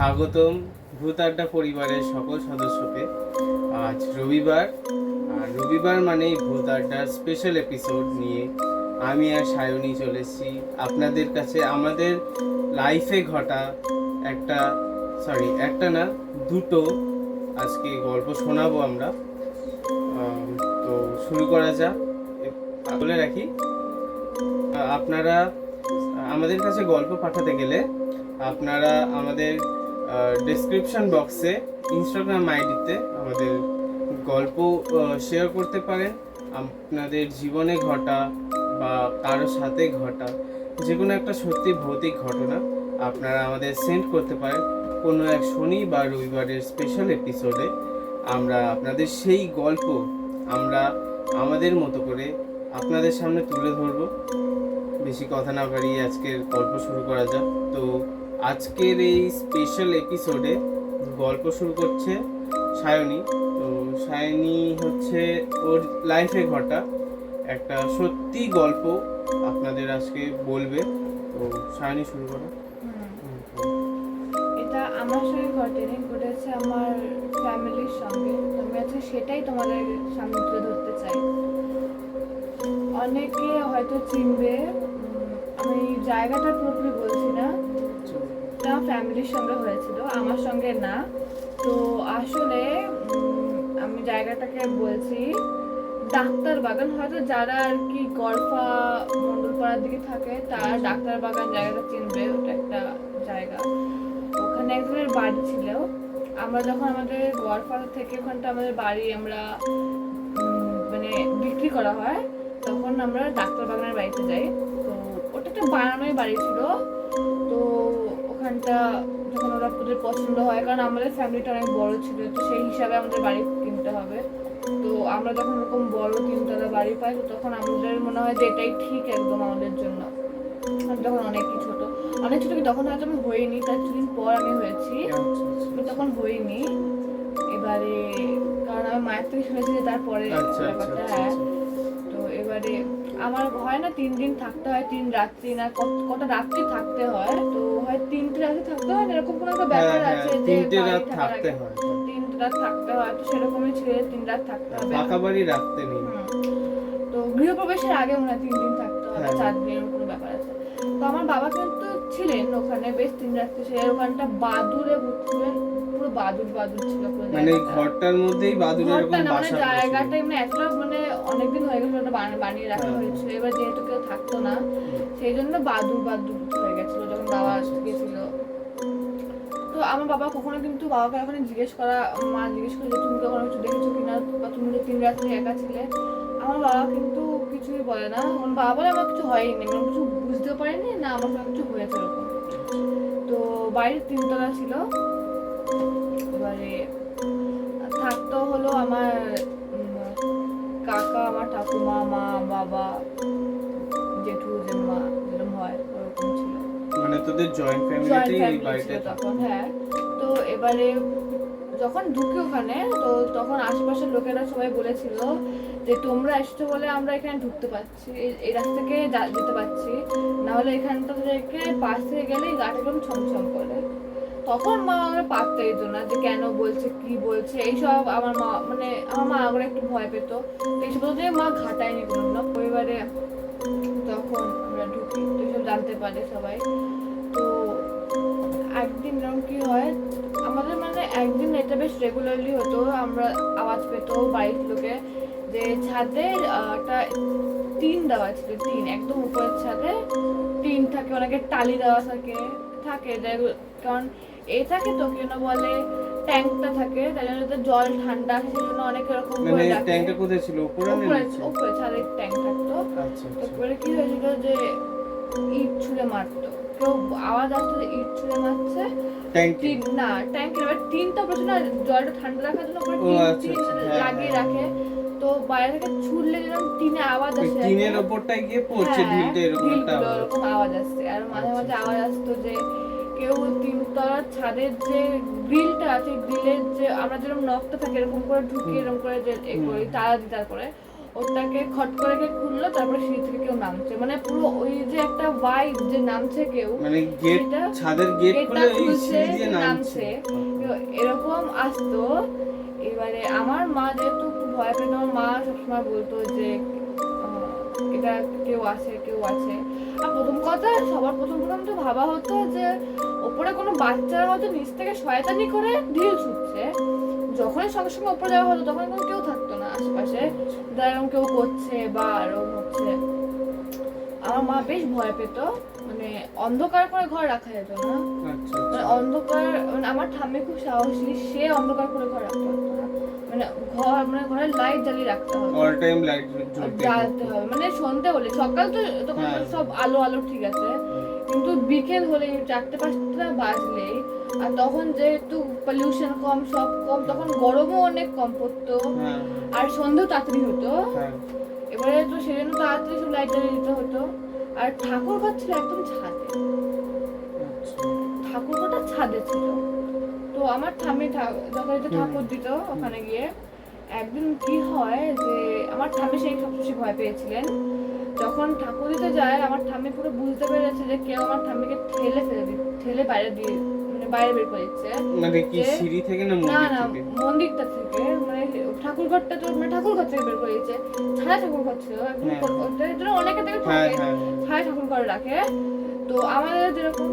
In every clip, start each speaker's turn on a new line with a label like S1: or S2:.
S1: স্বাগতম ভূত আড্ডা পরিবারের সকল সদস্যকে। আজ রবিবার, আর রবিবার মানেই ভূত আড্ডার স্পেশাল এপিসোড নিয়ে আমি আর সায়নী চলে এসেছি আপনাদের কাছে। আমাদের লাইফে ঘটা একটা না দুটো আজকে গল্প শোনাবো আমরা। তো শুরু করা যাক। বলে রাখি, আপনারা আমাদের কাছে গল্প পাঠাতে গেলে আপনারা আমাদের ডেসক্রিপশন বক্সে ইনস্টাগ্রাম আইডিতে আমাদের গল্প শেয়ার করতে পারেন। আপনাদের জীবনে ঘটা বা কারোর সাথে ঘটা যে কোনো একটা সত্যি ভৌতিক ঘটনা আপনারা আমাদের সেন্ড করতে পারেন। কোনো এক শনি বা রবিবারের স্পেশাল এপিসোডে আমরা আপনাদের সেই গল্প আমরা আমাদের মতো করে আপনাদের সামনে তুলে ধরবো। বেশি কথা না বাড়িয়ে আজকের গল্প শুরু করা যাক। তো আজকের এই স্পেশাল এপিসোডে গল্প শুরু করছে সায়নী। তো সায়নী হচ্ছে ওর লাইফে ঘটা একটা সত্যি গল্প আপনাদের আজকে বলবে। তো সায়নী শুরু করো।
S2: এটা আমার সঙ্গে ঘটেছে আমার ফ্যামিলির সঙ্গে। আমি আজকে সেটাই তোমাদের সামনে তুলে ধরতে চাই। অনেকে হয়তো চিনবে, আমি জায়গাটা পুরোপুরি বলছি না। এটা ফ্যামিলির সঙ্গে হয়েছিল, আমার সঙ্গে না। তো আসলে আমি জায়গাটাকে বলছি ডাক্তার বাগান। হয়তো যারা আর কি গড়ফা মন্ডলপাড়ার দিকে থাকে তারা ডাক্তার বাগান জায়গাটা চিনবে। ওটা একটা জায়গা, ওখানে একজনের বাড়ি ছিল। আমরা যখন আমাদের গড়ফা থেকে ওখানটা আমাদের বাড়ি আমরা মানে বিক্রি করা হয়, তখন আমরা ডাক্তার বাগানের বাড়িতে যাই। তো ওটা একটা বানানোই বাড়ি ছিল। তো ওখানটা যখন ওদের পছন্দ হয়, কারণ আমাদের ফ্যামিলিটা অনেক বড় ছিল, তো সেই হিসাবে আমাদের বাড়ি কিনতে হবে। তো আমরা যখন এরকম বড় তিনতলা বাড়ি পাই, তো তখন আমাদের মনে হয় যে এটাই ঠিক একদম আমাদের জন্য। আমি তখন অনেক ছোট কি তখন হয়তো আমি হইনি, তার কিছুদিন পর আমি হয়েছি। আমি তখন হইনি এবারে, কারণ আমি মায়ের থেকে শুনেছি যে তারপরে ব্যাপারটা। হ্যাঁ, তো এবারে আমার হয় না 3 দিন থাকতে হয়, 3 রাত্রি না কটা রাত্রি থাকতে হয়। তো হয় 3টে রাত্রি থাকতে হয়, এরকম কোনো একটা ব্যাপার আছে যে
S1: 3টে রাত থাকতে হয়।
S2: 3 রাত থাকতে হয়, তো সেরকমই ছিল, 3 রাত থাকতে হবে।
S1: পাকা বাড়ি রাখতে নেই।
S2: তো গৃহপ্রবেশের আগে মনে হয় 3 দিন থাকতে হবে, 4 দিন এরকম কোনো ব্যাপার আছে। তো আমার বাবা কিন্তু ছিলেন ওখানে বেশ 3 রাত্রি ছিল। ওখানটা বাদুড়ে ভর্তিছিলেন, পুরো বাদুড় ছিল পুরো।
S1: মানে ঘরটার মধ্যেই বাদুড় এরকম বাসা করেছিল।
S2: জায়গাটা মানে এতটা মানে অনেকদিন হয়ে গেছিল, ওটা বানিয়ে রাখা হয়েছিল। এবার যেহেতু কেউ থাকতো না, সেই জন্য বাদুড় হয়ে গেছিল যখন বাবা গেছিল। তো আমার বাবা কখনো কিন্তু বাবাকে ওখানে মা জিজ্ঞেস করে যে তুমি কখনো কিছু দেখেছো কিনা, বা তুমি 3 রাত্রি একা ছিলে। আমার বাবা কিন্তু কিছুই বলে না। আমার বাবা বলে আমার কিছু হয়নি, আমি কিছু বুঝতে পারিনি না, আমার সঙ্গে কিছু হয়েছে এরকম। তো বাড়ির 3 তলা ছিল। এবারে থাকতো হলো আমার কাকা, আমার ঠাকুমা, মা, বাবা, জেঠু, জেম্মা, যেরকম হয় ওরকম ছিল।
S1: মানে তোদের জয়েন্ট ফ্যামিলিতেই এই বাড়িটা
S2: তখন। হ্যাঁ, তো এবারে যখন ঢুকি ওখানে, তো তখন আশেপাশের লোকেরা সবাই বলেছিল যে তোমরা এসেছো বলে আমরা এখানে ঢুকতে পারছি, এই রাস্তা থেকে যেতে পারছি, না হলে এখানটা থেকে পাশ থেকে গেলে গাটা একদম ছমছম করে। তখন মা আমরা পারতেই না যে কেন বলছে কি বলছে এইসব। আমার মা আগে একটু ভয় পেত, এইসব বলতে মা ঘাটায়নি কোনো না। পরিবারে তখন আমরা ঢুকি, তো এইসব জানতে পারে সবাই। তো একদিন এরকম কি হয়, আমাদের মানে একদিন এটা বেশ রেগুলারলি হতো, আমরা আওয়াজ পেত বাড়ির লোকে যে ছাদে একটা টিন দেওয়া ছিল। টিন একদম উপরের ছাদে টিন থাকে, অনেকে টালি দেওয়া থাকে কারণ থাকে তো কেন বলে ট্যাঙ্কটা থাকে, তাই জন্য জল ঠান্ডা, সেই জন্য অনেক এরকম করে রাখে।
S1: ট্যাঙ্কটা কোথায় ছিল?
S2: উপরে ছাদের ট্যাঙ্ক থাকতো। তারপরে কি হয়েছিল যে ইট ছুঁড়ে মারতো, কেউ আওয়াজ আসতো যে ইট ছুঁড়ে মারছে না ট্যাঙ্কের। এবার টিনটা প্রচুর জলটা ঠান্ডা রাখার জন্য লাগিয়ে রাখে। তো বাইরে থেকে ছুড়লে যেরকম টিনে আওয়াজ আসে,
S1: টিনের উপরটায় গিয়ে পড়ছে ঢিলটা, এরকম
S2: আওয়াজ আসছে। আর মাঝে মাঝে আওয়াজ আসতো যে কেউ 3তলার ছাদের যে গ্রিলটা আছে, গ্রিলের যে আমরা যেরকম নকটা থাকে এরকম করে ঢুকিয়ে এরকম করে যে করি তারা দিদার করে, ওটাকে খট করে কে খুললো, তারপরে সিঁড়ি থেকে কেউ নামছে, মানে পুরো ওই যে একটা ভাইব যে নামছে কেউ,
S1: মানে গেট,
S2: সেটা
S1: ছাদের গেট
S2: গেটটা
S1: খুলে এই
S2: খুলছে,
S1: সিঁড়ি দিয়ে নামছে।
S2: তো এরকম আসতো। এবারে আমার মা যেহেতু খুব ভয় পেত, আমার মা সবসময় বলতো যে এটা কেউ আছে কেউ আছে। আর প্রথম কথা, সবার প্রথম তো ভাবা হতো যে ওপরে কোনো বাচ্চারা হয়তো নিচ থেকে শয়তানি করে ঢিল ছুটছে। যখনই সঙ্গে সঙ্গে ওপরে যাওয়া হতো তখন কোনো কেউ থাকতো না আশেপাশে, এরকম কেউ করছে বা এরকম হচ্ছে। আমার মা বেশ ভয় পেত, মানে অন্ধকার করে ঘর রাখা যেত না।
S1: আচ্ছা
S2: মানে
S1: আচ্ছা।
S2: অন্ধকার, মানে আমার ঠাম্মি খুব সাহসী, সে অন্ধকার করে ঘর রাখতে পারতো না। মানে ঘর, মানে ঘরের লাইট জ্বালিয়ে রাখতে হবে,
S1: অল টাইম লাইট
S2: জ্বালতে হবে। মানে সন্ধ্যে হলে, সকাল তো তখন
S1: হ্যাঁ।
S2: সব আলো আলো ঠিক আছে, কিন্তু বিকেল হলে 4-5টা বাজলেই, আর তখন যেহেতু পলিউশন কম, সব কম, তখন গরমও অনেক কম পড়তো,
S1: হ্যাঁ
S2: আর সন্ধ্যেও তাড়াতাড়ি হতো।
S1: হ্যাঁ।
S2: এবারে তো সেজন্য তাড়াতাড়ি সব লাইট জ্বালিয়ে দিতে হতো। আর ঠাকুর ঘর ছিল একদম ছাদে,
S1: আচ্ছা।
S2: ঠাকুর ঘরটা ছাদে ছিল। তো আমার ঠাম্মি যথারীতি ঠাকুর দিত ওখানে গিয়ে। একদিন কি হয় যে আমার ঠাম্মি সেই সবচেয়ে ভয় পেয়েছিলেন, যখন ঠাকুর দিতে যায় আমার ঠাম্মি পুরো বুঝতে পেরেছে যে কেউ আমার ঠাম্মিকে ঠেলে বাইরে দিয়ে, মানে বাইরে বের করে দিচ্ছে।
S1: মানে কি
S2: যে-
S1: সিঁড়ি থেকে না
S2: না
S1: মন্দির
S2: না,
S1: থেকে?
S2: মন্দিরটা থেকে, মানে ঠাকুর ঘরটা তো, মানে ঠাকুর ঘর থেকে বের করে দিয়েছে। ছাড়া ঠাকুর ঘর ছিল একদম,
S1: হ্যাঁ।
S2: ওটার জন্য অনেকে থেকে
S1: হ্যাঁ
S2: থাকে
S1: হ্যাঁ
S2: ছায়া ঠাকুর ঘরে রাখে। তো আমাদের যেরকম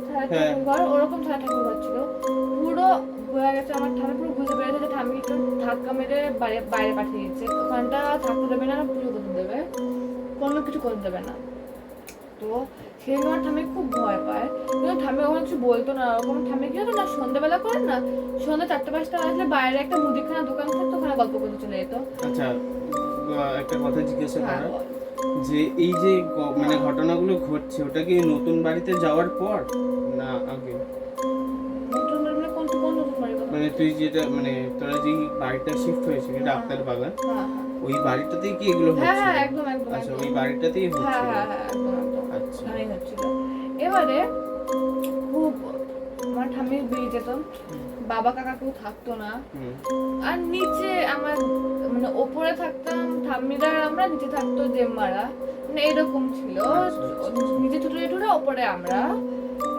S2: ছায়া
S1: হ্যাঁ।
S2: ঠাকুর ঘর, ওরকম ছায়া ঠাকুর ঘর ছিল। পুরো বোঝা গেছে, আমার ঠাম্মি পুরো বুঝতে পেরেছে যে ঠাম্মি একটু ধাক্কা মেরে বাইরে বাইরে পাঠিয়ে দিচ্ছে। ওখানটা থাকতে দেবে না, পুজো করতে দেবে, কোনো কিছু করতে দেবে না। তো সেই আমার ঠাম্মি খুব ভয় পায়, কিন্তু ঠাম্মি ওখানে কিছু বলতো না। ওরকম ঠাম্মি কি হতো না, সন্ধ্যাবেলা করে না, সন্ধ্যা 4-5টা আসলে বাইরে একটা মুদিখানা দোকান থাকতো, ওখানে গল্প করতে চলে যেত।
S1: আচ্ছা, একটা কথা জিজ্ঞাসা
S2: হ্যাঁ,
S1: করার,
S2: বল।
S1: যে এই যে মানে ঘটনাগুলো ঘটছে, ওটা কি নতুন বাড়িতে যাওয়ার পর না আগে?
S2: নতুন মানে কোন নতুন বাড়ির কথা?
S1: মানে তুই যেটা, মানে তোরা যে বাড়িটা শিফট হয়েছিলি
S2: হ্যাঁ,
S1: ডাক্তার বাগান,
S2: হ্যাঁ,
S1: ওই বাড়িটাতেই কি এগুলো
S2: হ্যাঁ,
S1: হচ্ছে?
S2: হ্যাঁ, একদম একদম
S1: আচ্ছা,
S2: একদম।
S1: ওই বাড়িটাতেই
S2: হ্যাঁ,
S1: হচ্ছিল।
S2: হ্যাঁ, হ্যাঁ, একদম একদম
S1: আচ্ছা।
S2: ওখানেই হচ্ছিল। এবারে খুব আমার ঠাম্মি বেরিয়ে যেত, বাবা কাকা কেউ থাকতো না।
S1: হুম।
S2: আর নিচে আমার, মানে ওপরে থাকতাম ঠাম্মিরা, আমরা নিচে থাকতো জেম্মারা, মানে এরকম ছিল।
S1: আচ্ছা, আচ্ছা।
S2: নিচে ঠুটে ঠুটে ওপরে আমরা।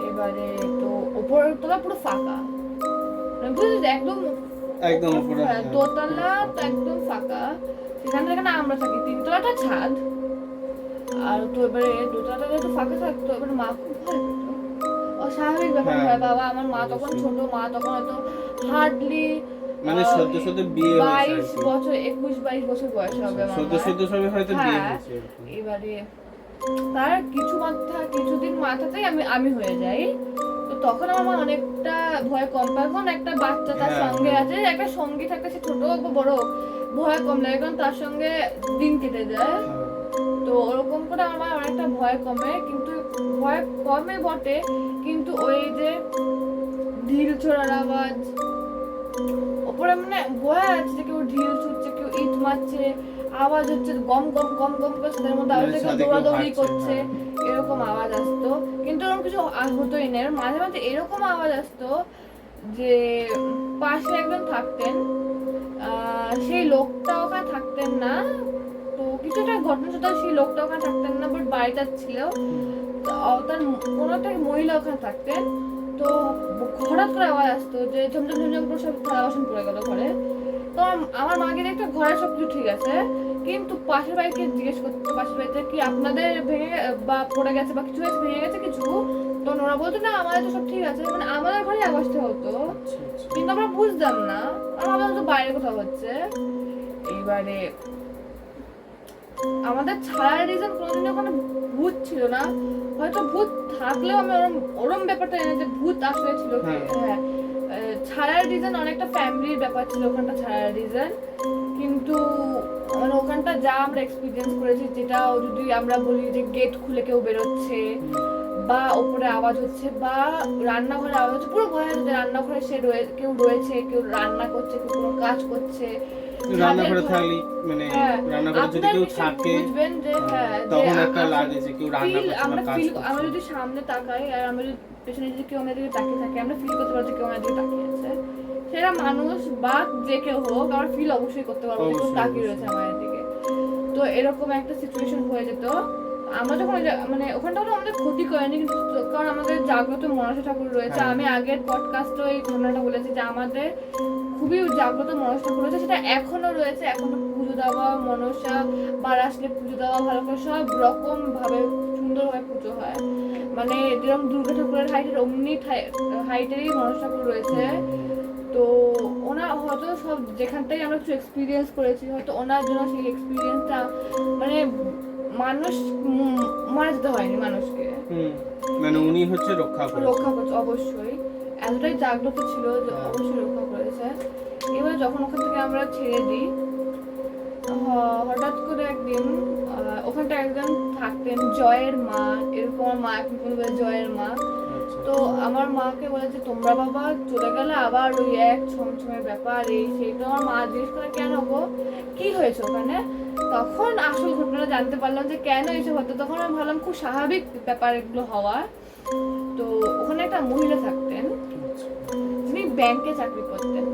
S2: এবারে তো ওপরের তলা পুরো ফাঁকা, মানে বুঝলি একদম
S1: একদম উপরে,
S2: হ্যাঁ, দোতলা তো একদম ফাঁকা। সেখানে যেখানে আমরা থাকি 3তলাটা ছাদ। আর তো এবারে দোতলাটা যেহেতু ফাঁকা থাকতো, এবারে মা খুব ভয় পেত। অস্বাভাবিক ব্যাপার
S1: হ্যাঁ।
S2: হয়, বাবা আমার মা তখন ছোট, মা তখন হয়তো হার্ডলি
S1: মানে সদ্য সদ্য বিয়ে হয়েছে আর
S2: 22
S1: কি।
S2: বছর, 21-22 বছর বয়স হবে আমার
S1: সদ্য
S2: মার।
S1: সদ্য সবে হয়তো বিয়ে
S2: হ্যাঁ,
S1: হয়েছে এরকম।
S2: এবারে তার কিছুদিন মাথাতেই আমি হয়ে যাই। তো তখন আমার মা অনেকটা ভয় কম পায়, কারণ একটা বাচ্চা তার
S1: হ্যাঁ,
S2: সঙ্গে
S1: হ্যাঁ।
S2: আছে, একটা সঙ্গী থাকতে, সে ছোট হোক বা বড় হোক, ভয় কম লাগে, কারণ তার সঙ্গে দিন কেটে যায়। তো ওরকম করে আমার অনেকটা ভয় কমে, কিন্তু ভয় কমে বটে, কিন্তু ওই যে ঢিল ছোড়ার আওয়াজ ওপরে, মানে বোঝা যাচ্ছে যে কেউ ঢিল ছুটছে, কেউ ইট মারছে, আওয়াজ হচ্ছে গম গম গম গম করে, তাদের মধ্যে আওয়াজ কেউ দৌড়াদৌড়ি করছে, এরকম আওয়াজ আসতো। কিন্তু এরকম কিছু হতোই না। মাঝে মাঝে এরকম আওয়াজ আসতো যে পাশে একজন থাকতেন, সেই লোকটা ওখানে থাকতেন না। তো কিছু একটা ঘটনা ছিল, সেই লোকটা ওখানে থাকতেন না, বাট বাড়িটা ছিল। তার কোনো একটা মহিলা ওখানে থাকতেন। তো হঠাৎ করে আওয়াজ আসতো যে ঝমঝম ঝমঝম করে সব থালা বাসন পড়ে গেল ঘরে। তো আমার মাকে দেখতে ঘরে সব কিছু ঠিক আছে, কিন্তু পাশের বাড়িকে জিজ্ঞেস করতো, পাশের বাড়িতে কি আপনাদের ভেঙে বা পড়ে গেছে বা কিছু হয়েছে, ভেঙে গেছে কিছু? তো ওরা বলতো না আমাদের তো সব ঠিক আছে, মানে আমাদের ঘরে আওয়াজটা হতো,
S1: আচ্ছা, আচ্ছা।
S2: কিন্তু আমরা বুঝতাম না, আমাদের তো বাইরে কোথাও হচ্ছে। এইবারে আমাদের ছাড়ার রিজন কোনোদিন ওখানে ভূত ছিল না, হয়তো ভূত থাকলেও আমি ওরম ব্যাপারটা জানি যে ভূত আসলে ছিল কি। হ্যাঁ, ছাড়ার রিজন অনেকটা ফ্যামিলির ব্যাপার ছিল ওখানটা ছাড়ার রিজন, কিন্তু মানে ওখানটা যা আমরা এক্সপিরিয়েন্স করেছি, যেটা যদি আমরা বলি যে গেট খুলে কেউ বেরোচ্ছে বা ওপরে আওয়াজ হচ্ছে বা রান্নাঘরে আওয়াজ হচ্ছে, পুরো ভয় হচ্ছে রান্নাঘরে কেউ রয়েছে, কেউ রান্না করছে, কেউ কোনো কাজ করছে।
S1: রান্নাঘরে থাকলে, মানে
S2: হ্যাঁ,
S1: রান্নাঘরে যদি কেউ থাকে
S2: বুঝবেন যে হ্যাঁ,
S1: তখন একটা লাগে যে কেউ রান্না করছে বা
S2: আমরা
S1: কাজ
S2: ফিল,
S1: করছে।
S2: আমরা যদি সামনে তাকাই আর আমরা যদি পেছনে যদি কেউ আমাদের দিকে তাকিয়ে থাকে, আমরা ফিল করতে পারি যে কেউ আমাদের দিকে তাকিয়ে আছে। সেটা মানুষ বা যে কেউ হোক আমরা ফিল অবশ্যই করতে পারবো যে কেউ
S1: অবশ্যই,
S2: তাকিয়ে
S1: অবশ্যই।
S2: রয়েছে আমাদের দিকে। তো এরকম একটা সিচুয়েশন হয়ে যেত। আমরা যখন মানে ওখানটা হলো আমাদের ক্ষতি করেনি, কিন্তু কারণ আমাদের জাগ্রত মনসা ঠাকুর রয়েছে।
S1: হ্যাঁ।
S2: আমি আগের পডকাস্টে এই ঘটনাটা বলেছি যে আমাদের খুবই জাগ্রত মনসা ঠাকুর রয়েছে, সেটা এখনো রয়েছে। এখনো পুজো দেওয়া, মনসা বার আসলে পুজো দেওয়া, ভালো করে সব রকম ভাবে সুন্দরভাবে পুজো হয়। মানে যেরকম দুর্গা ঠাকুরের হাইটের অমনি হাইটেরই মনসা ঠাকুর রয়েছে। তো ওনার হয়তো সব যেখান থেকে আমরা কিছু এক্সপিরিয়েন্স করেছি, হয়তো ওনার জন্য সেই এক্সপিরিয়েন্সটা মানে মানুষ মারা যেতে হয়নি মানুষকে,
S1: মানে উনি হচ্ছে রক্ষা
S2: রক্ষা করছে অবশ্যই। এতটাই জাগ্রত ছিল যে অবশ্যই রক্ষা করেছে। এবার যখন ওখান থেকে আমরা ছেড়ে দিই, হঠাৎ করে একদিন ওখানটা একজন থাকতেন জয়ের মা, এরকম আমার মা এখন বলবে জয়ের মা। তো আমার মাকে বলেছে তোমরা বাবা চলে গেলে আবার ওই এক ছমছমের ব্যাপার এই সেই। তো আমার মা জিজ্ঞেস করে কেন গো, কি হয়েছে ওখানে? তখন আসল ঘটনাটা জানতে পারলাম যে কেন এইসব হতো। তখন আমি ভাবলাম খুব স্বাভাবিক ব্যাপার এগুলো হওয়া। তো ওখানে একটা মহিলা থাকতেন যিনি ব্যাংকে চাকরি করতেন।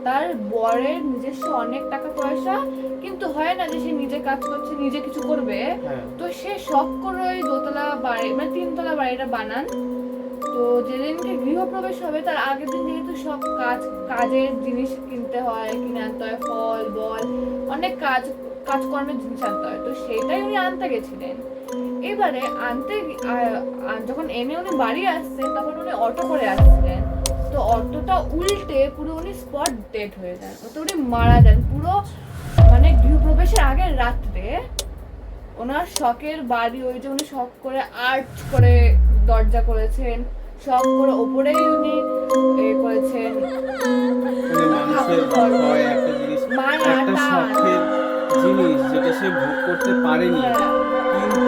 S2: তার বরের নিজস্ব অনেক টাকা পয়সা, কিন্তু হয় না যে সে নিজে কাজ করছে নিজে কিছু করবে। তো সে শখ করে ওই দোতলা বাড়ি মানে 3 তলা বাড়িটা বানান। তো যেদিনকে গৃহপ্রবেশ হবে তার আগের দিন যেহেতু সব কাজের জিনিস কিনতে হয়, কিনে আনতে হয়, ফল বল অনেক কাজকর্মের জিনিস আনতে হয়। তো সেটাই উনি আনতে গেছিলেন। এবারে যখন এনে উনি বাড়ি আসছেন তখন উনি অটো করে আসছিলেন। তো অটোটা উল্টে পুরো উনি স্পট ডেড হয়ে যান, তো উনি মারা যান পুরো। মানে গৃহপ্রবেশের আগের রাত্রে ওনার শখের বাড়ি, ওই যে উনি শখ করে আর্ট করে দরজা করেছেন, শখ করে ওপরেই উনি করেছেন
S1: একটা শখের জিনিস যেটা সে ভোগ করতে পারেনি, কিন্তু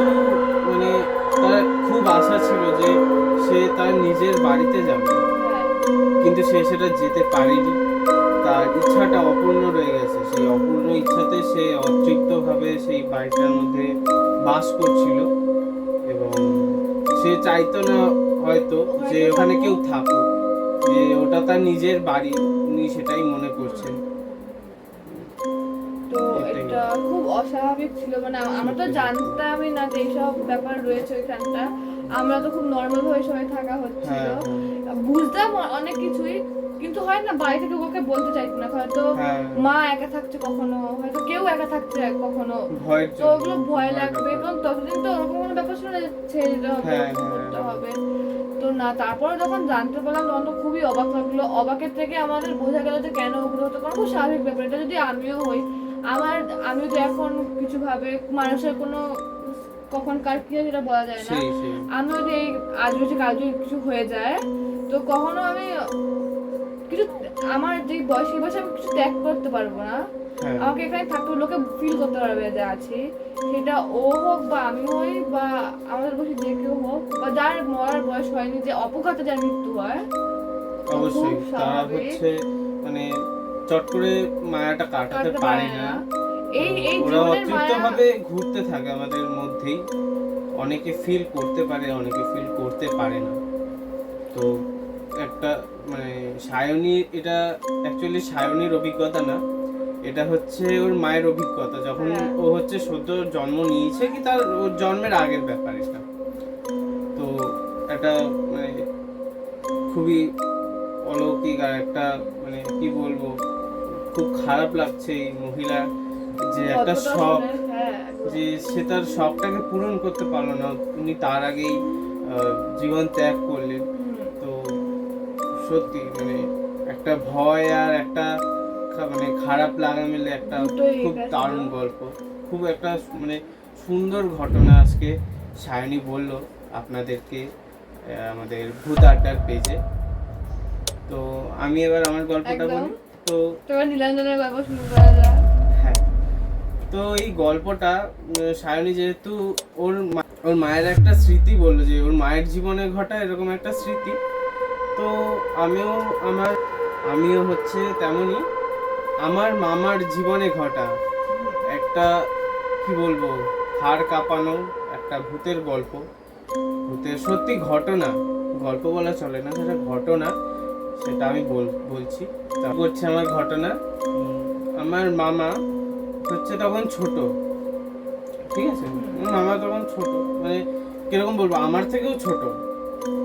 S1: মানে তার খুব আশা ছিল যে সে তার নিজের বাড়িতে যাবে, কিন্তু সে সেটা যেতে পারেনি। তার ইচ্ছাটা অপূর্ণ রয়ে গেছে। সেই অপূর্ণ ইচ্ছাতে সে অতৃপ্তভাবে সেই বাড়িটার মধ্যে বাস করছিল এবং সে চাইতো না হয়তো যে ওখানে কেউ থাকুক, যে ওটা তার নিজের বাড়ি, উনি সেটাই মনে করছেন।
S2: তো এটা খুব অস্বাভাবিক ছিল। মানে আমরা তো জানতামই না যে এইসব ব্যাপার রয়েছে ওইখানটা। আমরা তো খুব নর্মাল ভাবে সবাই থাকা হচ্ছিল, বুঝতাম অনেক কিছুই, কিন্তু হয় না বাড়ি থেকে ওকে বলতে চাইতো না। হয়তো মা একা থাকছে, কখনো হয়তো কেউ একা থাকছে, কখনো তো ওগুলো ভয় লাগবে। এবং ততদিন তো ওরকম কোনো ব্যাপার ছিল না যে ছেড়ে দিতে হবে, করতে হবে। তো না, তারপরে যখন জানতে পারলাম তখন তো খুবই অবাক লাগলো। অবাকের থেকে আমাদের বোঝা গেল যে কেন ওগুলো হতো, কারণ খুব স্বাভাবিক ব্যাপার। এটা যদি আমিও হই, আমি তো এখন কিছু ভাবে মানুষের কোনো কখন কার কি হয় সেটা বলা যায় না। আমি যদি এই আজ রয়েছে কাল যদি কিছু হয়ে যায়, তো কখনো আমি কিছু আমার যে বয়স এই বয়সে আমি কিছু ত্যাগ করতে পারবো না। আমাকে এখানে থাকতে লোকে ফিল করতে পারবে যে আছি, সেটা ও হোক বা আমি হই বা আমাদের বয়সে যে কেউ হোক, বা যার মরার বয়স হয়নি, যে অপঘাতে যার মৃত্যু হয়।
S1: অবশ্যই তারা হচ্ছে মানে চট করে মায়াটা কাটাতে পারে না। ওরা অতৃপ্তভাবে ঘুরতে থাকে আমাদের মধ্যেই। অনেকে ফিল করতে পারে, অনেকে ফিল করতে পারে না। তো একটা মানে সায়নী, এটা অ্যাকচুয়ালি সায়নীর অভিজ্ঞতা না, এটা হচ্ছে ওর মায়ের অভিজ্ঞতা। যখন ও হচ্ছে সদ্য জন্ম নিয়েছে কি তার ওর জন্মের আগের ব্যাপার এটা। তো এটা মানে খুবই অলৌকিক আর একটা মানে কি বলবো, খুব খারাপ লাগছে এই মহিলা যে একটা শখ, যে সে তার শখটাকে পূরণ করতে পারলো না, উনি তার আগেই জীবন ত্যাগ করলেন। তো সত্যি মানে একটা ভয় আর একটা মানে খারাপ লাগা মিলে একটা খুব দারুণ গল্প, খুব একটা মানে সুন্দর ঘটনা আজকে সায়নী বলল আপনাদেরকে আমাদের ভূত আড্ডার পেজে। তো আমি এবার আমার গল্পটা বলি। তো
S2: নীলাঞ্জনের গল্প শুরু করা যায়।
S1: হ্যাঁ, তো এই গল্পটা সায়নী যেহেতু ওর মায়ের একটা স্মৃতি বললো, যে ওর মায়ের জীবনে ঘটা এরকম একটা স্মৃতি। তো আমিও হচ্ছে তেমনই আমার মামার জীবনে ঘটা একটা কি বলবো হাড় কাঁপানো একটা ভূতের গল্প। ভূতের সত্যি ঘটনা, গল্প বলা চলে না, সেটা ঘটনা, সেটা আমি বলছি। তা করছে আমার ঘটনা। আমার মামা হচ্ছে তখন ছোট, ঠিক আছে, আমার মামা তখন ছোট, মানে কিরকম বলবো, আমার থেকেও ছোট,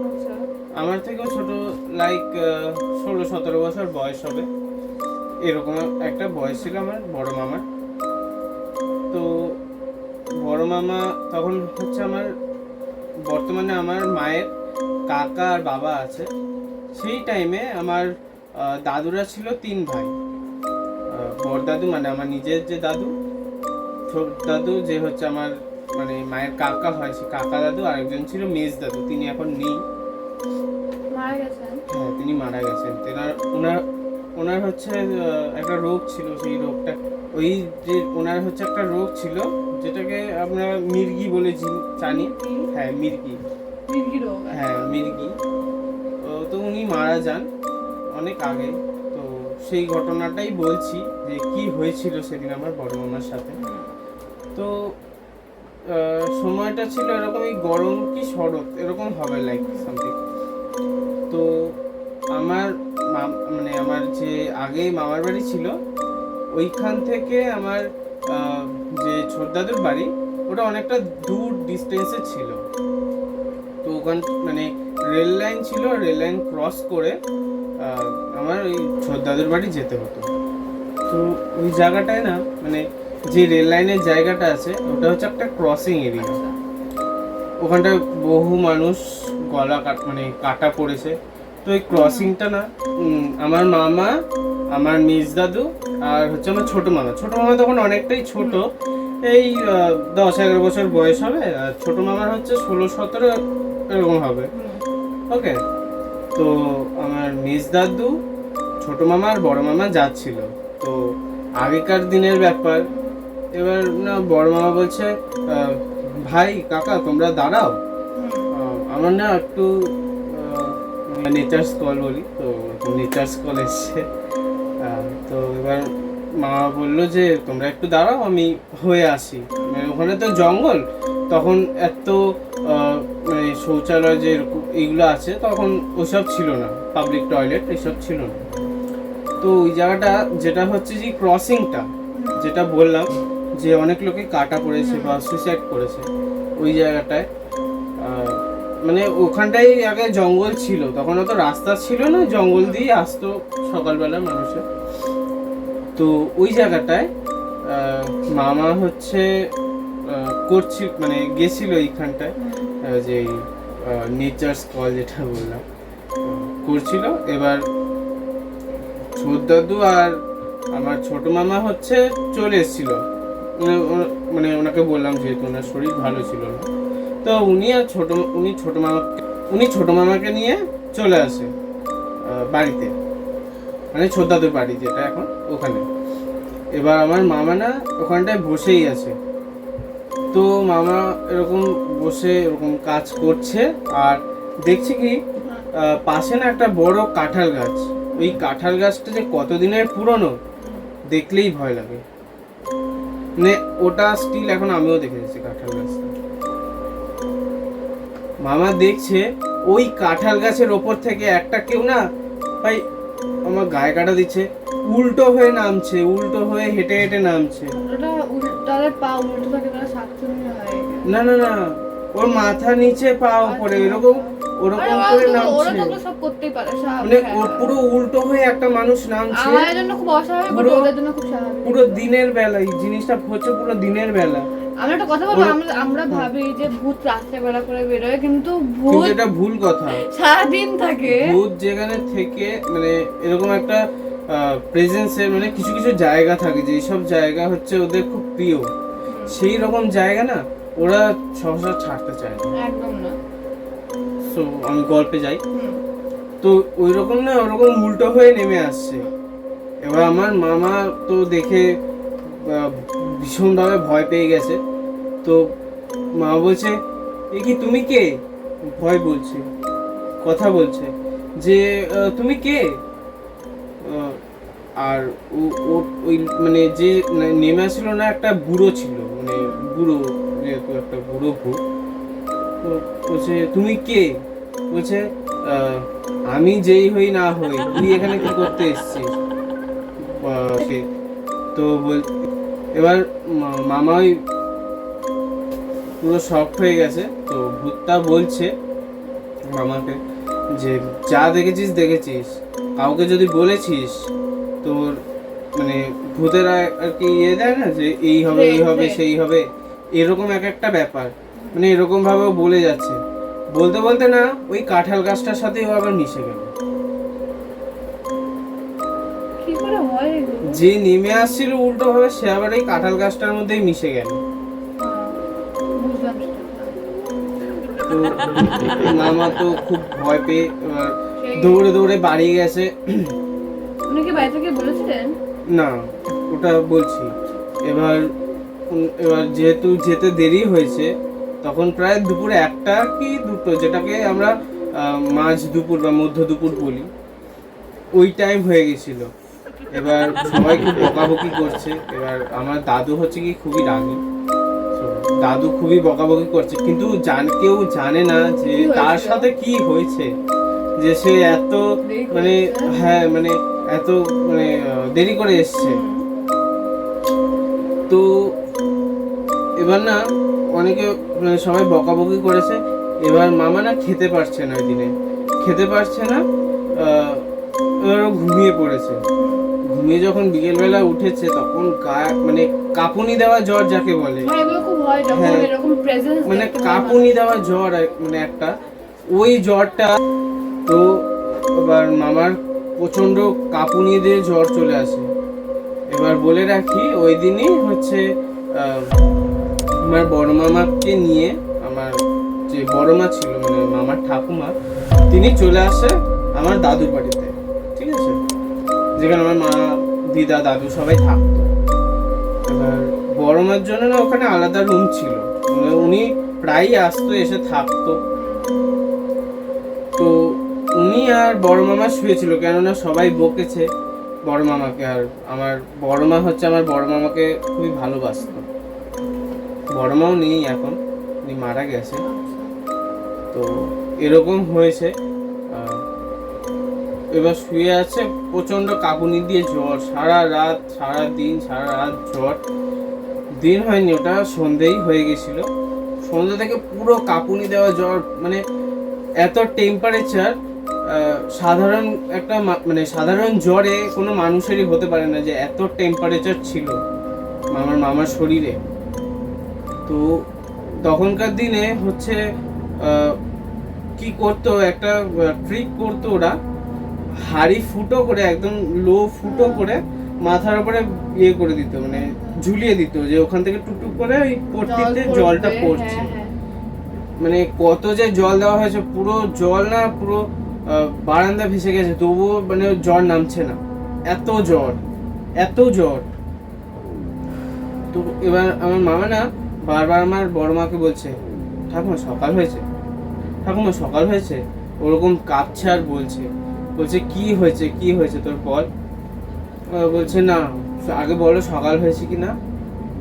S2: আচ্ছা।
S1: আমার থেকেও ছোট, লাইক 16-17 বছর বয়স হবে, এরকম একটা বয়স ছিল আমার বড় মামার। তো বড় মামা তখন হচ্ছে আমার, বর্তমানে আমার মায়ের কাকা আর বাবা আছে। সেই টাইমে আমার দাদুরা ছিল 3 ভাই। বড়দাদু মানে আমার নিজের যে দাদু, ছোট দাদু যে হচ্ছে আমার মানে মায়ের কাকা হয়, সে কাকা দাদু, আর একজন ছিল মেজ দাদু, তিনি এখন নেই,
S2: মারা গেছেন।
S1: হ্যাঁ তিনি মারা গেছেন। ওনার হচ্ছে একটা রোগ ছিল, সেই রোগটা ওই যে ওনার হচ্ছে একটা রোগ ছিল যেটাকে আমরা মির্গি বলে জানি, হ্যাঁ মির্গি,
S2: মির্গি রোগ।
S1: হ্যাঁ মির্গি। তো উনি মারা যান অনেক আগে। তো সেই ঘটনাটাই বলছি যে কি হয়েছিল সেদিন আমার বড় মামার সাথে। তো সময়টা ছিল এরকমই, গরম কি শরৎ এরকম হবে লাইক সামথিং। তো আমার মানে আমার যে আগে মামার বাড়ি ছিল ওইখান থেকে আমার যে ছোটদাদুর বাড়ি ওটা অনেকটা দূর ডিস্টেন্সে ছিল। তো ওখান মানে রেল লাইন ছিল, রেল লাইন ক্রস করে আমার ওই ছোটদাদুর বাড়ি যেতে হতো। তো ওই জায়গাটায় না, মানে যে রেল লাইনের জায়গাটা আছে ওটা হচ্ছে একটা ক্রসিং এরিয়া। ওখানটায় বহু মানুষ গলা মানে কাটা পড়েছে। তো এই ক্রসিংটা না, আমার মামা, আমার মেজ দাদু আর হচ্ছে আমার ছোট মামা তখন অনেকটাই ছোট, এই 10-11 বছর বয়স হবে, আর ছোট মামার হচ্ছে 16-17 এরকম হবে। ওকে, তো আমার মেজ দাদু, ছোট মামা আর বড় মামা যাচ্ছিল। তো আগেকার দিনের ব্যাপার, এবার না বড় মামা বলছে ভাই কাকা তোমরা দাঁড়াও, আমার না একটু নেচার্স কল বলি, তো নেচার্স কল এসছে। তো এবার মামা বললো যে তোমরা একটু দাঁড়াও, আমি হয়ে আসি। মানে ওখানে তো জঙ্গল, তখন এত মানে শৌচালয় যে এইগুলো আছে তখন ওসব ছিল না, পাবলিক টয়লেট এসব ছিল না। তো ওই জায়গাটা যেটা হচ্ছে যে ক্রসিংটা যেটা বললাম যে অনেক লোকে কাটা পড়েছে বা সুইসাইড করেছে, ওই জায়গাটায় মানে ওখানটাই আগে জঙ্গল ছিল, তখন অত রাস্তা ছিল না, জঙ্গল দিয়ে আসতো সকালবেলা মানুষের। তো ওই জায়গাটায় মামা হচ্ছে করছিল, মানে গেছিল এইখানটায়, যে নেচার্স কল যেটা বললাম করছিল। এবার ছোট দাদু আর আমার ছোট মামা হচ্ছে চলে এসেছিল, মানে ওনাকে বললাম যেহেতু ওনার শরীর ভালো ছিল না, তো উনি ছোট মামাকে নিয়ে চলে আসে বাড়িতে, মানে ছোট দাদুর বাড়ি যেটা এখন ওখানে। এবার আমার মামা না ওখানটায় বসেই আছে। তো মামা এরকম বসে এরকম কাজ করছে, আর দেখছি কি পাশে না একটা বড় কাঁঠাল গাছ। ওই কাঁঠাল গাছটা যে কতদিনের পুরনো দেখলেই ভয় লাগে, মানে ওটা স্টিল এখন আমিও দেখে এসেছি কাঁঠাল গাছটা। মামা দেখছে ওই কাঁঠাল গাছের ওপর থেকে একটা কেউ না ভাই আমার গায়ে কাটা দিচ্ছে, উল্টো হয়ে নামছে, উল্টো হয়ে হেঁটে হেঁটে নামছে।
S2: তাদের পা উল্টো থাকে, তারা শাকচুন্নি হয়।
S1: না না না, ওর মাথা নিচে পা উপরে এরকম ওরকম করে নামছে।
S2: ওরা তো সব করতেই পারে,
S1: মানে ওর পুরো উল্টো হয়ে একটা মানুষ নামছে।
S2: আমাদের জন্য খুব অস্বাভাবিক, বাট ওদের জন্য খুব স্বাভাবিক।
S1: পুরো দিনের বেলা এই জিনিসটা হচ্ছে, পুরো দিনের বেলা।
S2: আমরা একটা কথা বলবো, আমরা ভাবি যে ভূত রাত্রে বেলা করে বেরোয়, কিন্তু ভূত
S1: এটা ভুল কথা।
S2: সারাদিন থাকে।
S1: ভূত যেখানে থেকে মানে এরকম একটা প্রেজেন্সের মানে কিছু কিছু জায়গা থাকে, যে সব জায়গা হচ্ছে ওদের খুব প্রিয়, সেই রকম জায়গা না ওরা সহসা ছাড়তে চায় না,
S2: একদম না।
S1: সো আমি গল্পে যাই, তো ওই রকম না ওরকম উল্টো হয়ে নেমে আসছে। এবার আমার মামা তো দেখে ভীষণভাবে ভয় পেয়ে গেছে। তো মা বলছে এ কি তুমি কে, ভয় বলছে, কথা বলছে যে তুমি কে। আর ওই মানে যে নেমে আসছিল না একটা বুড়ো ছিল, মানে বুড়ো, যেহেতু একটা বুড়ো ভূত। বলছে তুমি কে, বলছে আমি যেই হই না হই তুই এখানে কি করতে এসেছিস। তো এবার মামা ওই পুরো শকড হয়ে গেছে। তো ভূতটা বলছে মামাকে যে যা দেখেছিস দেখেছিস, কাউকে যদি বলেছিস তোর মানে ভূতেরা আর কি ইয়ে দেয় না যে এই হবে এই হবে সেই হবে, এরকম এক একটা ব্যাপার, মানে এরকম ভাবে বলে যাচ্ছে। বলতে বলতে না ওই কাঁঠাল গাছটার সাথেই ও আবার মিশে গেল।
S2: কি করে হয় এগুলো?
S1: যে নেমে আসছিল উল্টো ভাবে সে আবার এই কাঁঠাল গাছটার মধ্যেই মিশে গেল।
S2: বুঝলাম সেটা।
S1: তো মামা তো খুব ভয় পেয়ে এবার দৌড়ে দৌড়ে বাড়ি গেছে।
S2: উনি কি বাড়ি থেকে বলেছিলেন?
S1: না, ওটা বলছি। এবার এবার যেহেতু যেতে দেরি হয়েছে, তখন প্রায় দুপুর 1টা কি 2টো, যেটাকে আমরা মাঝ দুপুর বা মধ্য দুপুর বলি, ওই টাইম হয়ে গেছিল। এবার সবাই খুব বকাবকি করছে। এবার আমার দাদু হচ্ছে কি খুবই রাগী। So, দাদু খুবই বকাবকি করছে, কিন্তু কেউ জানে না যে
S2: কি
S1: তার
S2: হয়েছিল?
S1: সাথে কি হয়েছে, যে সে এত
S2: দেরি
S1: মানে
S2: করেছে?
S1: হ্যাঁ মানে এত মানে দেরি করে এসছে। তো এবার না অনেকে মানে সবাই বকাবকি করেছে। এবার মামা না খেতে পারছে না, ওই দিনে খেতে পারছে না। এবার ও ঘুমিয়ে পড়েছে। ঘুমিয়ে যখন বিকেলবেলা উঠেছে তখন মানে কাঁপুনি দেওয়া জ্বর যাকে বলে,
S2: হ্যাঁ, এগুলো খুব হয় যখন
S1: হ্যাঁ।
S2: এরকম প্রেজেন্স
S1: মানে কাঁপুনি দেওয়া জ্বর মানে একটা ওই জ্বরটা। তো এবার মামার প্রচন্ড কাঁপুনি দিয়ে জ্বর চলে আসে। এবার বলে রাখি ওই দিনই হচ্ছে আমার বড় মামাকে নিয়ে, আমার যে বড় মা ছিল মানে মামার ঠাকুমা, তিনি চলে আসে আমার দাদুর বাড়িতে, ঠিক আছে, যেখানে আমার মা দিদা দাদু সবাই থাকতো। এবার বড় মার জন্য না ওখানে আলাদা রুম ছিল, মানে উনি প্রায়ই আসতো, এসে থাকতো। তো উনি আর বড় মামা শুয়েছিল, কেননা সবাই বকেছে বড় মামাকে। আর আমার বড় মা হচ্ছে আমার বড় মামাকে খুবই ভালোবাসতো। বড় মাও নেই এখন, উনি মারা গেছে। তো এরকম হয়েছে। এবার শুয়ে আছে, প্রচন্ড কাঁপুনি দিয়ে জ্বর, সারা রাত জ্বর। দিন হয়নি, ওটা সন্ধেই হয়ে গেছিল। সন্ধ্যে থেকে পুরো কাঁপুনি দেওয়া জ্বর, মানে এত টেম্পারেচার সাধারণ একটা মানে সাধারণ জ্বরে কোনো মানুষেরই হতে পারে না, যে এত টেম্পারেচার ছিল আমার মামার শরীরে। তো তখনকার দিনে হচ্ছে কি করতো, একটা ট্রিক করতো ওরা, হাড়ি ফুটো করে একদম লো ফুটো করে মাথার উপরে ইয়ে করে দিত, মানে ঝুলিয়ে দিত, যে ওখান থেকে টুকটুক করে ওই পট্টিতে জলটা পড়ছে। মানে কত যে জল দেওয়া হয়েছে, পুরো জল না পুরো বারান্দা ভেসে গেছে, তবুও মানে জ্বর নামছে না, এত জ্বর। তো এবার আমার মামা না বারবার আমার বড় মাকে বলছে, ঠাকুমা সকাল হয়েছে, ওরকম কাঁপছে আর বলছে কি হয়েছে তোর বল। বলছে না, আগে বলো সকাল হয়েছে কি না।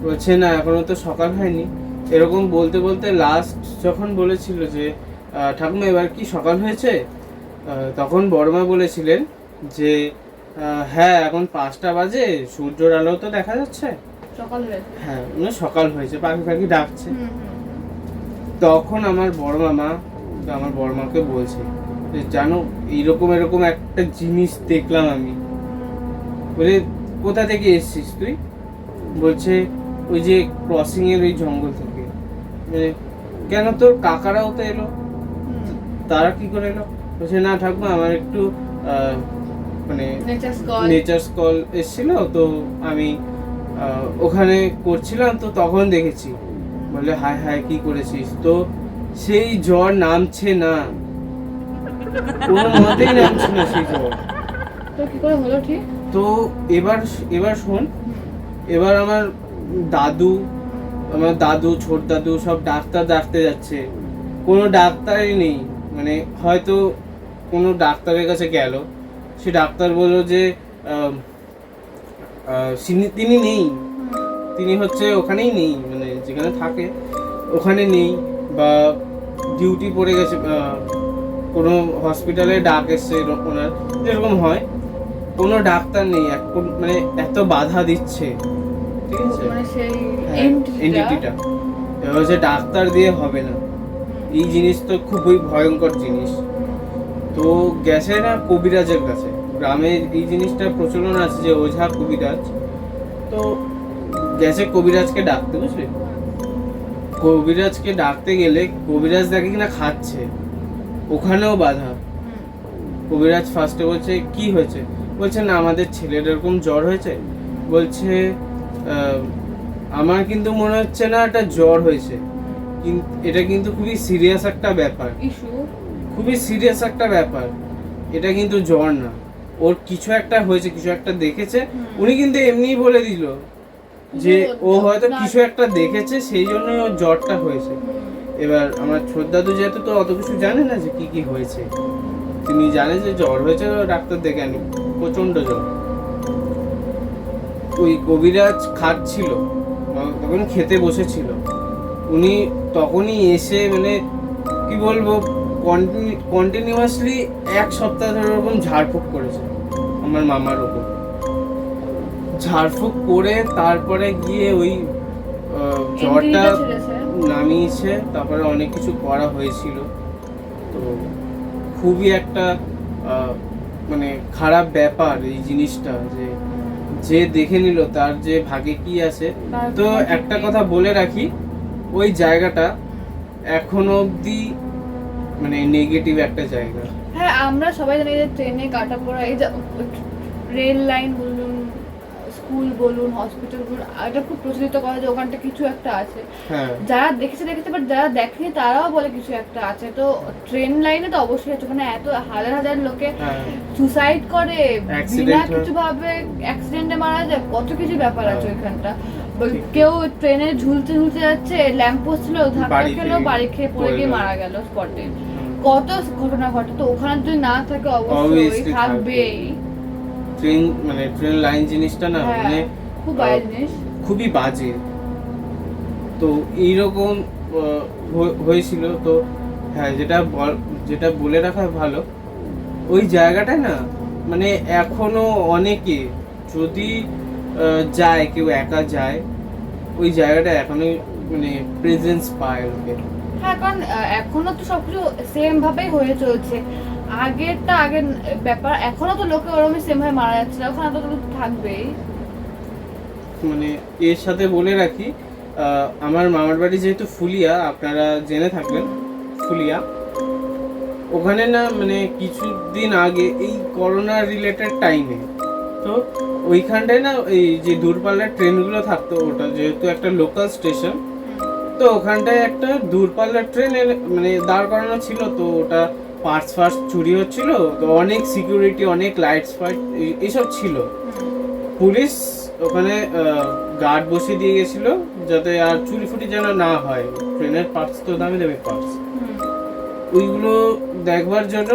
S1: বলছে না, এখনো তো সকাল হয়নি। এরকম বলতে বলতে লাস্ট যখন বলেছিল যে ঠাকুমা এবার কি সকাল হয়েছে, তখন বড়মা বলেছিলেন যে হ্যাঁ এখন 5টা বাজে, সূর্যের আলো তো দেখা যাচ্ছে,
S2: সকাল হয়েছে।
S1: হ্যাঁ মানে সকাল হয়েছে, পাখি ডাকছে। তখন আমার বড় মামা আমার বড় মাকে বলছে যে জানো এরকম একটা জিনিস দেখলাম আমি। বলে কোথা থেকে এসেছিস তুই? বলছে ওই যে ক্রসিং এর ওই জঙ্গল থেকে। কেন তোর কাকারাও তো এলো, তারা কি করে এলো? বলছে না ঠাকুমা, আমার একটু মানে নেচার কল এসেছিল, তো আমি ওখানে করছিলাম, তো তখন দেখেছি। বলে হায় কি করেছিস? তো সেই জ্বর নামছে না, কোনো মতেই নামছে না সেই জ্বর।
S2: তো কি করে হলো ঠিক?
S1: তো এবার শোন, এবার আমার দাদু ছোট দাদু সব ডাক্তার ডাকতে যাচ্ছে, কোনো ডাক্তারই নেই। মানে হয়তো কোনো ডাক্তারের কাছে গেল, সে ডাক্তার বলল যে তিনি নেই, তিনি হচ্ছে ওখানেই নেই, মানে যেখানে থাকে ওখানে নেই, বা ডিউটি পড়ে গেছে, কোনো হসপিটালে ডাক এসছে ওনার, যেরকম হয় কোনো ডাক্তার নেই, মানে এত বাধা দিচ্ছে, ঠিক আছে,
S2: মানে সেই
S1: এনটিটিটা এবার হচ্ছে ডাক্তার দিয়ে হবে না, এই জিনিস তো খুবই ভয়ঙ্কর জিনিস। তো গেছে না কবিরাজের কাছে, গ্রামে এই জিনিসটা প্রচলন আছে যে ওঝা কবিরাজ, তো গেছে কবিরাজকে ডাকতে, বুঝলি, কবিরাজকে ডাকতে গেলে কবিরাজ দেখে কিনা খাচ্ছে, ওখানেও বাধা। কবিরাজ ফার্স্টে বলছে কি হয়েছে, বলছে না আমাদের ছেলের এরকম জ্বর হয়েছে, বলছে আমার কিন্তু মনে হচ্ছে না এটা জ্বর হয়েছে, কিন্তু এটা কিন্তু খুবই সিরিয়াস একটা ব্যাপার, খুবই সিরিয়াস একটা ব্যাপার, এটা কিন্তু জ্বর না, ওর কিছু একটা হয়েছে, কিছু একটা দেখেছে। উনি কিন্তু এমনিই বলে দিল যে ও হয়তো কিছু একটা দেখেছে, সেই জন্যই ওর জ্বরটা হয়েছে। এবার আমার ছোটদাদু যেহেতু তো অত কিছু জানে না যে কি কি হয়েছে, তিনি জানে যে জ্বর হয়েছে, ডাক্তার দেখে আনি, প্রচন্ড জ্বর। ওই কবিরাজ খাচ্ছিল, তখন খেতে বসেছিল, উনি তখনই এসে মানে কি বলবো কন্টিনিউয়াসলি 1 সপ্তাহ ধরে ওরকম ঝাড়ফুঁক করেছে আমার মামার ওপর, ঝাড়ফুঁক করে তারপরে গিয়ে ওই জ্বরটা নামিয়েছে, তারপরে অনেক কিছু করা হয়েছিল। তো খুবই একটা মানে খারাপ ব্যাপার এই জিনিসটা, যে দেখে নিল তার যে ভাগে কি আছে। তো একটা কথা বলে রাখি, ওই জায়গাটা এখনো অবধি মানে নেগেটিভ একটা জায়গা।
S2: হ্যাঁ, আমরা সবাই জানি যে ট্রেনে কাটা পড়া, এই যে রেল লাইন বলুন, স্কুল বলুন, হসপিটাল বলুন, এটা খুব প্রচলিত করা যে ওখানটা কিছু একটা আছে। যারা দেখেছে বাট যারা দেখেনি তারাও বলে কিছু একটা আছে। তো ট্রেন লাইনে তো অবশ্যই আছে, ওখানে এত হাজার হাজার লোকে সুসাইড করে, বিনা কিছু ভাবে অ্যাক্সিডেন্টে মারা যায়, কত কিছু ব্যাপার আছে ওইখানটা। কেউ ট্রেনে ঝুলতে ঝুলতে যাচ্ছে, ল্যাম্পপোস্ট ছিল, ধাক্কা খেলো, বাড়ি খেয়ে পড়ে গিয়ে মারা গেল স্পটে, কত ঘটনা ঘটে। তো ওখানে যদি না থাকে অবশ্যই থাকবেই।
S1: ট্রেন লাইন জিনিসটা না মানে
S2: খুব বাজে জিনিস,
S1: খুবই বাজে। তো এইরকম হয়েছিল। তো হ্যাঁ, যেটা বলে রাখা ভালো, ওই জায়গাটায় না মানে এখনো অনেকে যদি যায়, কেউ একা যায়, ওই জায়গাটা এখনো মানে প্রেজেন্স পায় ওকে।
S2: হ্যাঁ, কারণ এখনো তো সবকিছু সেম ভাবেই হয়ে চলছে, আগের ব্যাপার এখনো তো লোকে ওরকমই সেম ভাবে মারা যাচ্ছে, ওখানে তো থাকবেই।
S1: মানে এর সাথে বলে রাখি, আমার মামার বাড়ি যেহেতু ফুলিয়া, আপনারা জেনে থাকবেন ফুলিয়া, ওখানে না মানে কিছুদিন আগে এই করোনা রিলেটেড টাইমে, তো ওইখানটায় না এই যে দূরপাল্লার ট্রেনগুলো থাকতো, ওটা যেহেতু একটা লোকাল স্টেশন, তো ওখানটায় একটা দূরপাল্লার ট্রেন মানে দাঁড় করানো ছিল। তো ওটা পার্টস চুরি হচ্ছিল, তো অনেক সিকিউরিটি, অনেক লাইটস ফাইট এইসব ছিল। পুলিশ ওখানে গার্ড বসিয়ে দিয়ে গেছিল যাতে আর চুরি ফুটি যেন না হয়, ট্রেনের পার্টস তো দামি দামি পার্টস, ওইগুলো দেখবার জন্য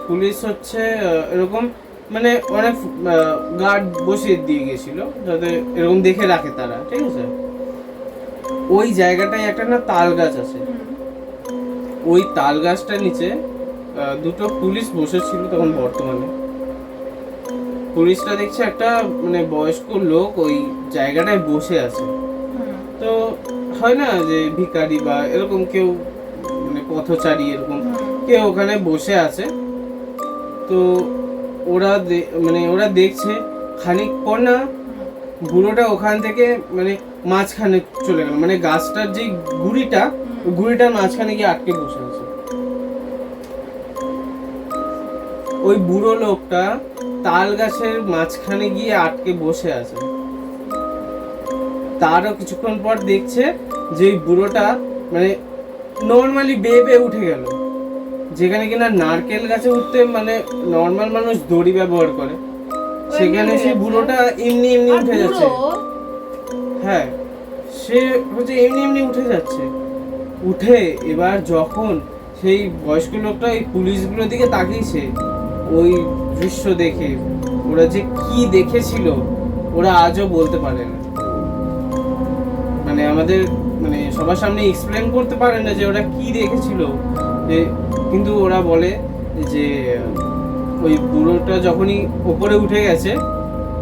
S1: পুলিশ হচ্ছে এরকম মানে অনেক গার্ড বসিয়ে দিয়ে গেছিল যাতে এরকম দেখে রাখে তারা, ঠিক আছে। ওই জায়গাটায় একটা না তাল গাছ আছে, ওই তাল গাছটার নিচে দুটো পুলিশ বসেছিল তখন। বর্তমানে পুলিশটা দেখছে একটা মানে বয়স্ক লোক ওই জায়গাটায় বসে আছে। তো হয় না যে ভিখারি বা এরকম কেউ মানে পথচারী এরকম কেউ ওখানে বসে আছে। তো ওরা দেখছে, খানিক পর না বুড়োটা ওখান থেকে মানে মাঝখানে চলে গেল, মানে গাছটার যে গুড়িটার মাঝখানে গিয়ে আটকে বসে আছে। ওই বুড়ো লোকটা তাল গাছের মাঝখানে গিয়ে আটকে বসে আছে। তারও কিছুক্ষণ পর দেখছে যে বুড়োটা মানে নর্মালি বেয়ে উঠে গেল, যেখানে কিনা নারকেল গাছে উঠতে মানে নর্মাল মানুষ দড়ি ব্যবহার করে, সেখানে সেই বুড়োটা এমনি উঠে যাচ্ছে। হ্যাঁ, সে হচ্ছে এমনি উঠে যাচ্ছে। উঠে এবার যখন সেই বয়স্ক লোকটা ওই পুলিশগুলোর দিকে তাকিয়েছে, ওই দৃশ্য দেখে ওরা যে কি দেখেছিল ওরা আজও বলতে পারে না, মানে আমাদের মানে সবার সামনে এক্সপ্লেন করতে পারে না যে ওরা কি দেখেছিল। কিন্তু ওরা বলে যে ওই বুড়োটা যখনই ওপরে উঠে গেছে,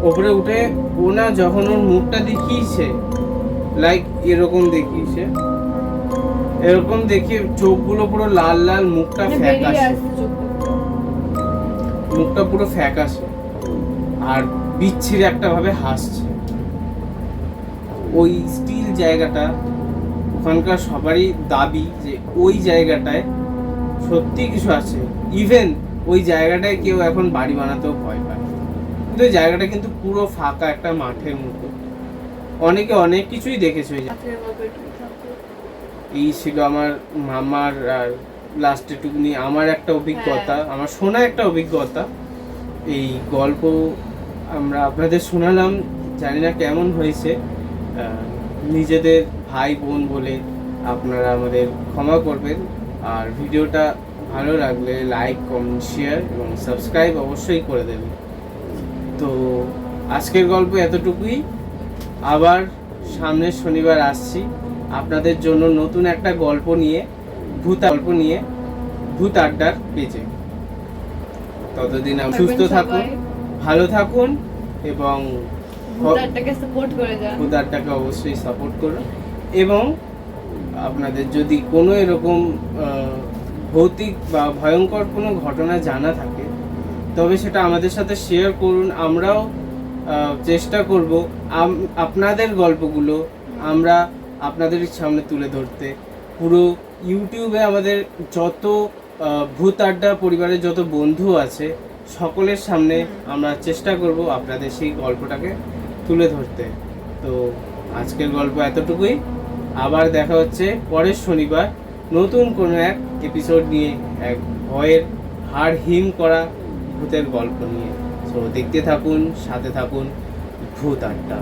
S1: ওপরে উঠে ও না যখন ওর মুখটা দেখিয়েছে, লাইক এরকম দেখিয়েছে, এরকম দেখে চোখগুলো পুরো লাল লাল, মুখটা
S2: মানে বেরিয়ে
S1: ফ্যাকাশে,
S2: আসছে চোখ থেকে।
S1: মুখটা পুরো ফ্যাকাশে আর বিচ্ছিরি একটা ভাবে হাসছে। ওই স্টিল জায়গাটা, ওখানকার সবারই দাবি যে ওই জায়গাটায় সত্যি কিছু আছে। ইভেন ওই জায়গাটায় কেউ এখন বাড়ি বানাতেও ভয় পায়, কিন্তু ওই জায়গাটা কিন্তু পুরো ফাঁকা একটা মাঠের মতো। অনেকে অনেক কিছুই দেখেছে ওই জায়গায়।
S2: আজকের গল্প একটু থাকবে।
S1: এই ছিল আমার মামার আর লাস্টে টুকুনি আমার একটা অভিজ্ঞতা, আমার শোনা একটা অভিজ্ঞতা। এই গল্প আমরা আপনাদের শোনালাম, জানি না কেমন হয়েছে। নিজেদের ভাই বোন বলে আপনারা আমাদের ক্ষমা করবেন, আর ভিডিওটা ভালো লাগলে লাইক, কমেন্ট, শেয়ার এবং সাবস্ক্রাইব অবশ্যই করে দেবেন। তো আজকের গল্প এতটুকুই। আবার সামনের শনিবার আসছি আপনাদের জন্য নতুন একটা গল্প নিয়ে, ভূত আড্ডার পেজে। ততদিন সুস্থ থাকুন, ভালো থাকুন এবং
S2: ভূতারটাকে সাপোর্ট করে যান।
S1: ভূত আড্ডাকে অবশ্যই সাপোর্ট করুন। এবং আপনাদের যদি কোনো এরকম ভৌতিক বা ভয়ঙ্কর কোনো ঘটনা জানা থাকে, তবে সেটা আমাদের সাথে শেয়ার করুন। আমরাও চেষ্টা করব আপনাদের গল্পগুলো আমরা আপনাদের সামনে তুলে ধরতে। পুরো ইউটিউবে আমাদের যত ভূত আড্ডা পরিবারের যত বন্ধু আছে, সকলের সামনে আমরা চেষ্টা করব আপনাদের সেই গল্পটাকে তুলে ধরতে। তো আজকের গল্প এতটুকুই। আবার দেখা হচ্ছে পরের শনিবার নতুন কোনো এক এপিসোড নিয়ে, এক ভয়ের হাড় হিম করা ভূতের গল্প নিয়ে। তো দেখতে থাকুন, সাথে থাকুন ভূত আড্ডা।